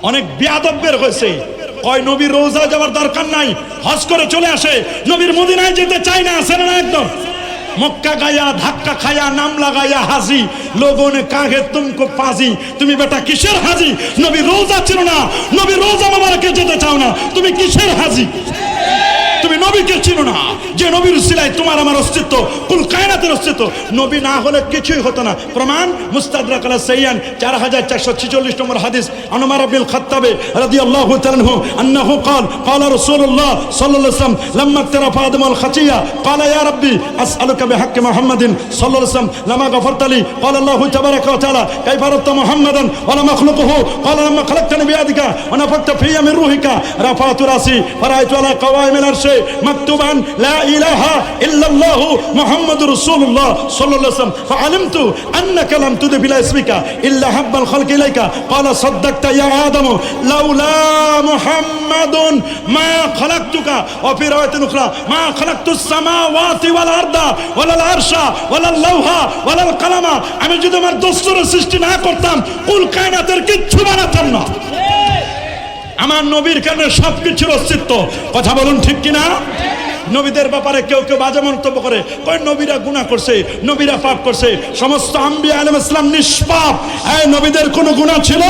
অনেক বেয়াদব বের হয়েছে, কয় নবীর রোজা যাওয়ার দরকার নাই, হজ করে চলে আসে। নবীর মদিনায় যেতে চায় না, আসে না একদম। মক্কা গায়া ধাক্কা খায়া নাম লাগায়া হাজি, লোগোं ने कहा तुमको पाजी, তুমি বেটা কিসের হাজি? নবীর রোজা ছিল না, নবীর রোজা মোবারকে যেতে চাও না, তুমি কিসের হাজি? তুমি নবীকে চিনো না, যে নবীর উসিলায় তোমার আমার অস্তিত্ব, কুল কায়নাতের অস্তিত্ব। নবী না হলে কিছুই হতো না। প্রমাণ মুস্তাদরাক আলা সাইয়ান 4446 নম্বর হাদিস, আন উমর ইবনে খাত্তাব রাদিয়াল্লাহু তাআলা আনহু আন্নাহু قال قال رسول الله صلى الله عليه وسلم لما اقترف آدم الخطيئة قال يا ربي أسألك بحق محمد صلى الله عليه وسلم لما غفرت لي قال الله تبارك وتعالى كيف عرفت محمدا ولا مخلوقه قال لما خلقتني بيدك ونفخت في من روحك رفعت رأسي فرأيت على قوائم العرش مكتوبا لا إله إلا الله محمد رسول الله صلى الله عليه وسلم فعلمت أنك لم تضف إلى اسمك إلا حب الخلق إليك قال صدقت يا آدم لولا محمد ما خلقتك وفي رواية أخرى ما خلقت السماوات والأرض ولا العرش ولا اللوح ولا القلم। আমি যদি আমার দোস্তরের সৃষ্টি না করতাম, কুল কায়নাতের কিচ্ছু বানাতাম না। আমার নবীর কারণে সবকিছুর অস্তিত্ব। কথা বলুন ঠিক কিনা? নবীদের ব্যাপারে কেউ কেউ বাজে মন্তব্য করে, কয় নবীরা গুনাহ করছে, নবীরা পাপ করছে। সমস্ত আম্বিয়া আলাইহিস সালাম নিষ্পাপ। এই নবীদের কোনো গুনাহ ছিল?